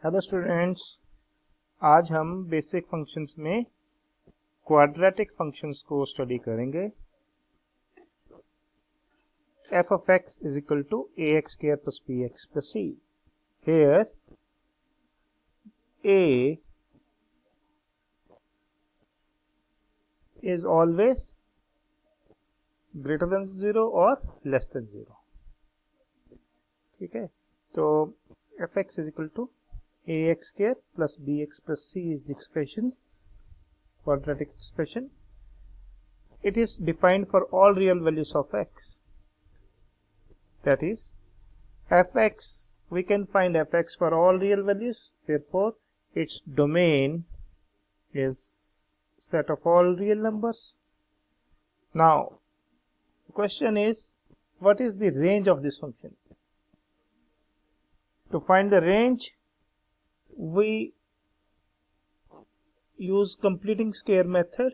Hello students, आज हम basic functions में क्वाड्रेटिक फंक्शंस को स्टडी करेंगे। f of x is equal to ax square plus bx plus c. Here a is always greater than 0 or less than 0. ठीक है, तो fx is equal to ax square plus bx plus c is the expression, quadratic expression. It is defined for all real values of x. That is, fx, we can find fx for all real values. Therefore, its domain is set of all real numbers. Now, the question is, what is the range of this function? To find the range, we use completing square method.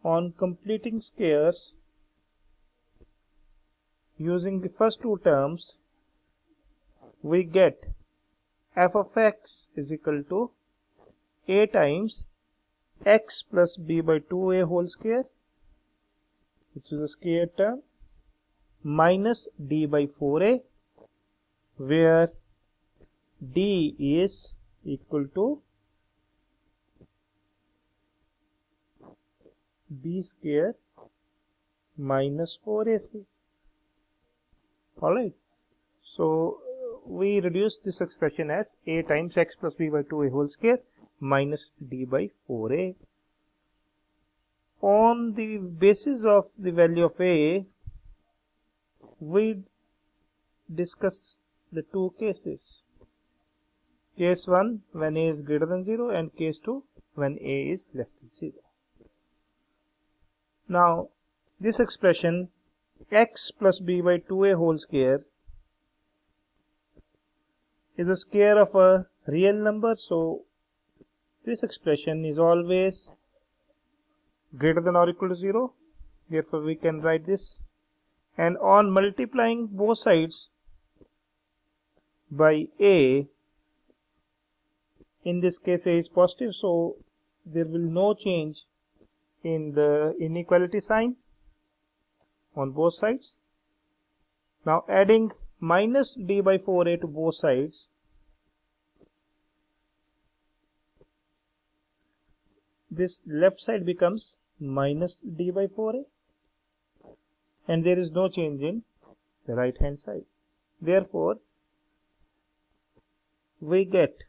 On completing squares, using the first two terms, we get f of x is equal to a times x plus b by 2a whole square, which is a square term, minus d by 4a, where d is equal to b square minus 4ac. Alright, so we reduce this expression as a times x plus b by 2a whole square minus d by 4a. On the basis of the value of a, we discuss the two cases. Case 1 when a is greater than 0 and case 2 when a is less than 0. Now, this expression x plus b by 2a whole square is a square of a real number, so this expression is always greater than or equal to 0. Therefore, we can write this, and on multiplying both sides by a, in this case a is positive, so there will no change in the inequality sign on both sides. Now, adding minus d by 4a to both sides, this left side becomes minus d by 4a, and there is no change in the right hand side. Therefore, we get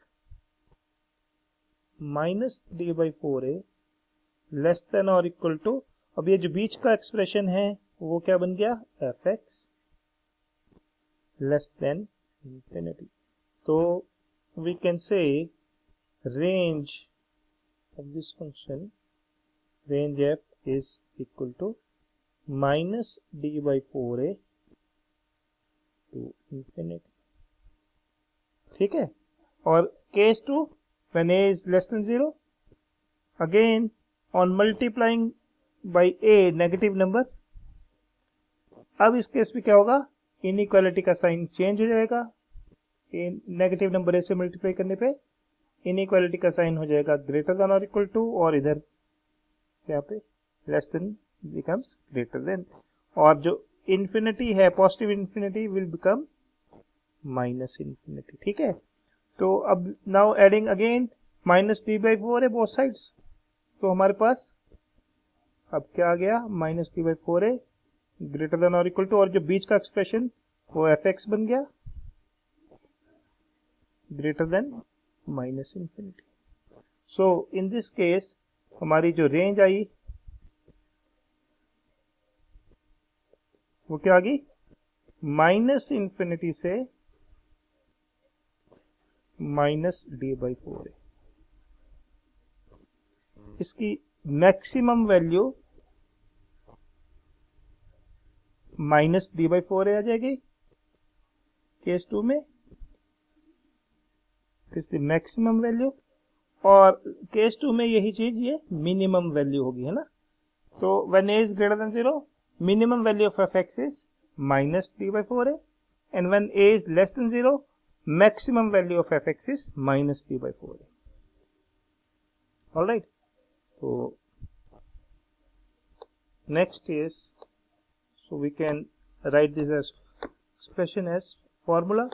minus d by 4a less than और equal to, अब ये जो बीच का expression है वो क्या बन गया, F X less than infinity. तो we can say range of this function, range F is equal to minus D by 4a to infinity. ठीक है, और case 2 when a is less than 0, again on multiplying by a negative number. अब इस case में क्या होगा, inequality का sign change हो जाएगा. नेगेटिव नंबर ए से मल्टीप्लाई करने पे इनइक्वालिटी का साइन हो जाएगा ग्रेटर देन और इक्वल टू, और इधर यहाँ पे less than becomes greater than, और जो इंफिनिटी है positive infinity will become minus infinity. ठीक है, तो अब now adding again minus D by 4 है बोथ साइड्स, तो हमारे पास अब क्या आ गया, minus D by 4a greater than और इक्वल टू, और जो बीच का एक्सप्रेशन वो एफ एक्स बन गया greater than minus infinity. So in this case हमारी जो रेंज आई वो क्या आ गई, माइनस इंफिनिटी से माइनस डी बाई 4a. इसकी maximum value minus D by 4a आ जाएगी केस 2 में, दिस द मैक्सिमम वैल्यू, और केस 2 में यही चीज ये मिनिमम वैल्यू होगी, है ना. तो when a is greater than 0, minimum value of F X is minus D by 4a, and when a is less than 0, maximum value of fx is minus d by 4a. All right. So next is, so we can write this as expression as formula.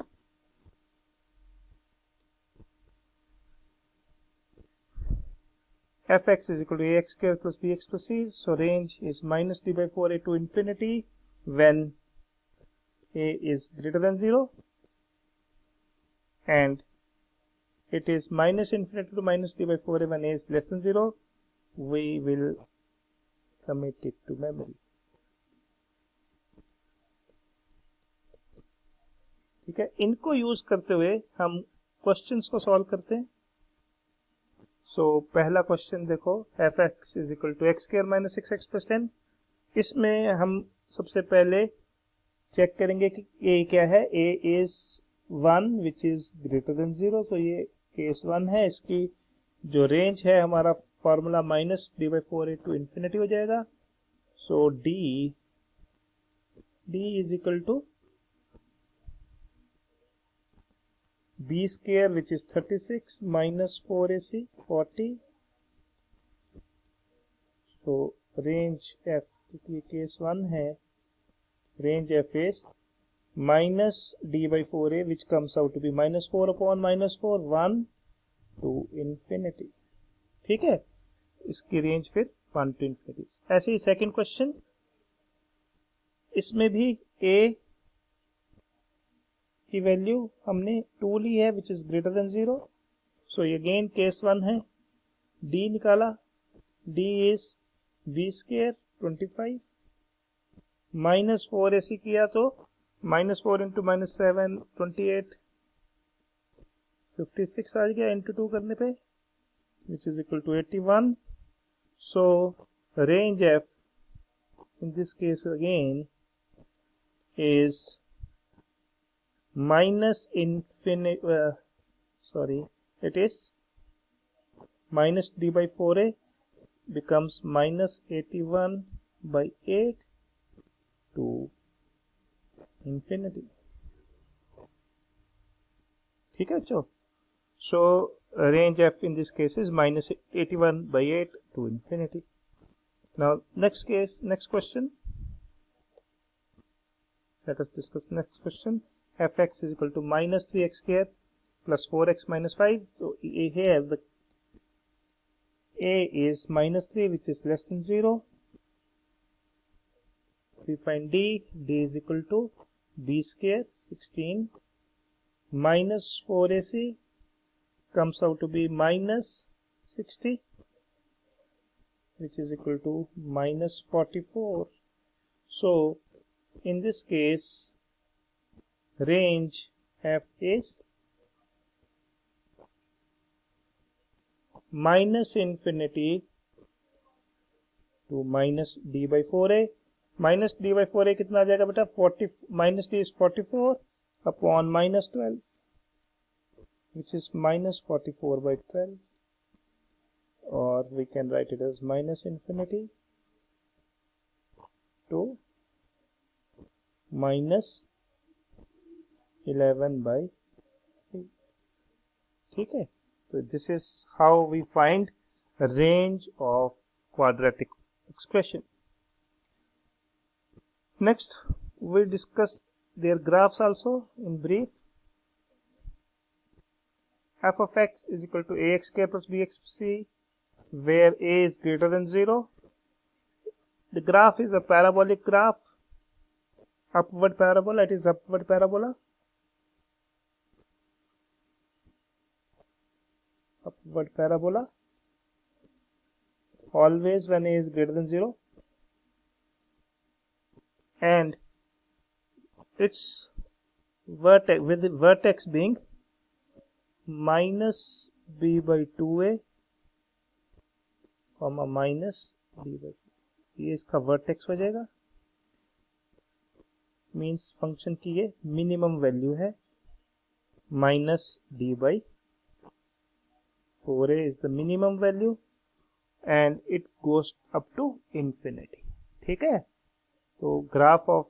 Fx is equal to ax square plus bx plus c. So range is minus d by 4a to infinity when a is greater than 0, and it is minus infinity to minus d by 4a when a is less than 0. We will commit it to memory. ठीक है, इनको use करते हुए हम questions को solve करते हैं. सो पहला क्वेश्चन देखो, F X is equal to X square minus 6x plus 10. इसमें हम सबसे पहले चेक करेंगे कि ए क्या है. A is 1 which is greater than 0, तो ये केस 1 है. इसकी जो रेंज है हमारा formula minus D by 4 to infinity हो जाएगा. So D is equal to b square which is 36 minus 4ac 40. So range f, क्योंकि ये केस 1 है, range f is minus d by 4a which comes out to be minus 4 upon minus 4 1 to infinity. ठीक है, इसकी range फिर 1 to infinity. ऐसे ही second question, इसमें भी a की वैल्यू हमने 2 ली है विच इज ग्रेटर देन 0. सो ये अगेन केस 1 है. d निकाला, d is b square 25 minus 4ac किया तो माइनस 4 इंटू माइनस 7 28 56 आ गया इंटू 2 करने पे which is equal to 81. So range f in this case again is minus infinity, it is minus d by 4a becomes minus 81 by 8 to infinity. ठीक है बच्चों. So range f in this case is minus 81 by 8 to infinity. Now next question. Let us discuss next question. Fx is equal to minus 3x square plus 4x minus 5. So here the a is minus 3 which is less than 0. We find d is equal to b square 16 minus 4ac comes out to be minus 60 which is equal to minus 44. So in this case range f is minus infinity to minus d by 4a. Minus d by 4a कितना आ जाएगा बेटा, 40 minus d is 44 upon minus 12 which is minus 44 by 12, or we can write it as minus infinity to minus 11 by 3. ठीक है, तो this is how we find a range of quadratic expression. Next we discuss their graphs also in brief. F of x is equal to ax square plus bx plus c where a is greater than 0. The graph is a parabolic graph, upward parabola. It is upward parabola. Upward parabola always when a is greater than 0, and its vertex, with the vertex being minus b by 2a comma minus d by 2. ये इसका vertex हो जाएगा. Means function की ये minimum value है. Minus d by 4a is the minimum value and it goes up to infinity. ठीक है, तो graph of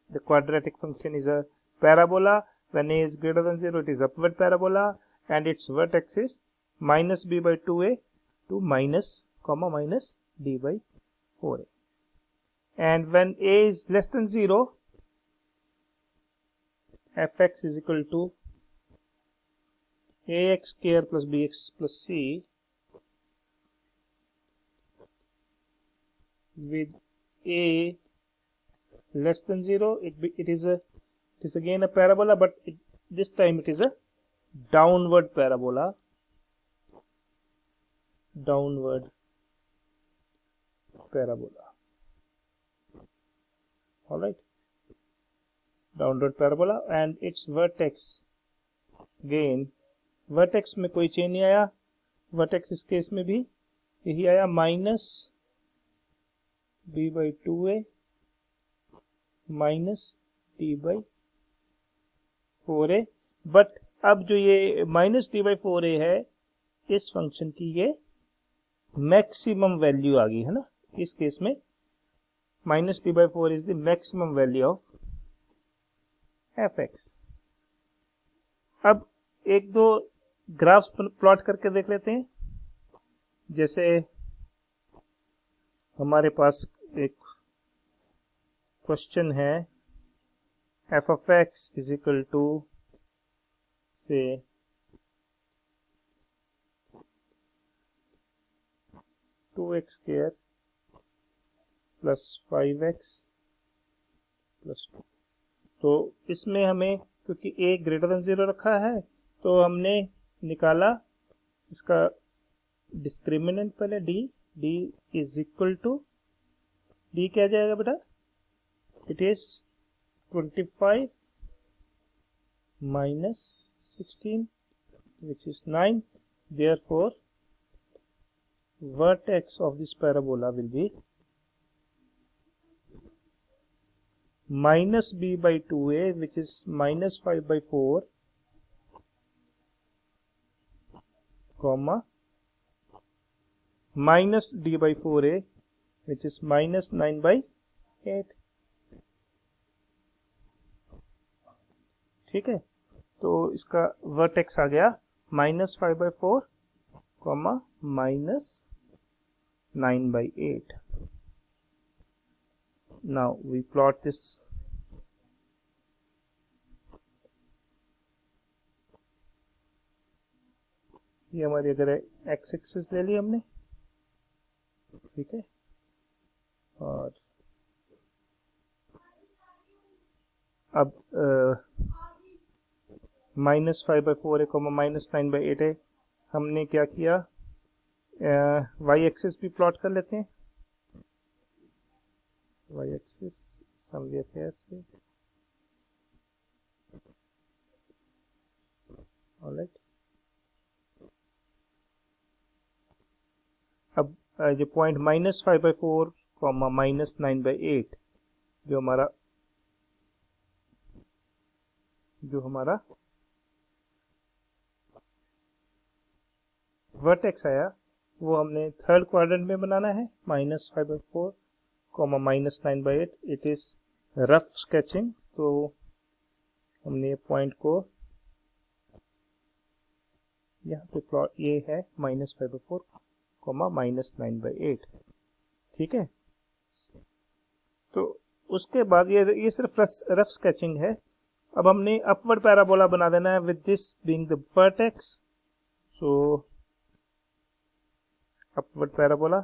the quadratic function is a parabola. When a is greater than 0, it is upward parabola, and its vertex is minus b by 2a to minus comma minus d by 4a. And when a is less than 0, fx is equal to ax square plus bx plus c with a less than 0. It is again a parabola, but this time it is a downward parabola. All right, downward parabola, and its vertex, again vertex में कोई change नहीं आया, vertex इस case में भी यही आया, minus b by 2a minus d by 4a. But अब जो ये माइनस d बाई 4a है, इस फंक्शन की ये मैक्सिमम वैल्यू आ गई है ना. इस केस में minus d by 4 is the maximum value of fx. अब एक दो ग्राफ्स प्लॉट करके देख लेते हैं. जैसे हमारे पास एक क्वेश्चन है, f of x is equal to से 2x square plus 5x plus 2. तो इसमें हमें, क्योंकि a ग्रेटर देन 0 रखा है, तो हमने निकाला इसका डिस्क्रिमिनेंट पहले d is equal to, d क्या जाएगा बेटा, it is 25 minus 16 which is 9. Therefore vertex of this parabola will be minus b by 2a which is minus 5 by 4 comma minus d by 4a which is minus 9 by 8. ठीक है, तो इसका vertex आ गया minus 5 by 4 comma minus 9 by 8. Now we plot this. ये हमारी अगर x axis ले ली हमने, ठीक है, और अब माइनस 5 बाई 4 है कॉमा माइनस 9 बाई 8 है. हमने क्या किया, वाई एक्सिस भी प्लॉट कर लेते हैं. वाई एक्सिस समझे थे ऐसे. ऑलराइट, अब जो point minus 5 by 4 comma minus 9 by 8 जो हमारा वर्टेक्स आया, वो हमने थर्ड क्वाड्रेंट में बनाना है. Minus 5 by 4 comma minus 9 by 8. It is rough sketching, तो हमने पॉइंट को यहाँ पे प्लॉट, ये है minus 5 by 4 comma minus 9 by 8. ठीक है, तो उसके बाद ये सिर्फ रफ स्केचिंग है. अब हमने अपवर्ड पैराबोला बना देना है with this being the vertex. So upward parabola,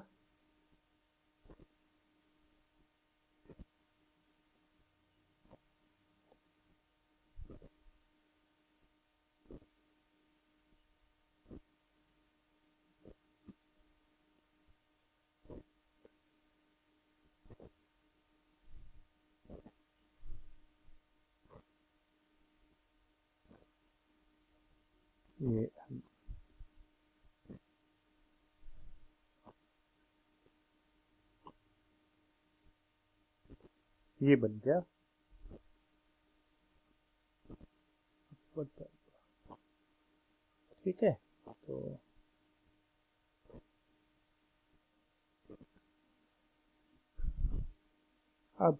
ये बन गया. ठीक है, तो अब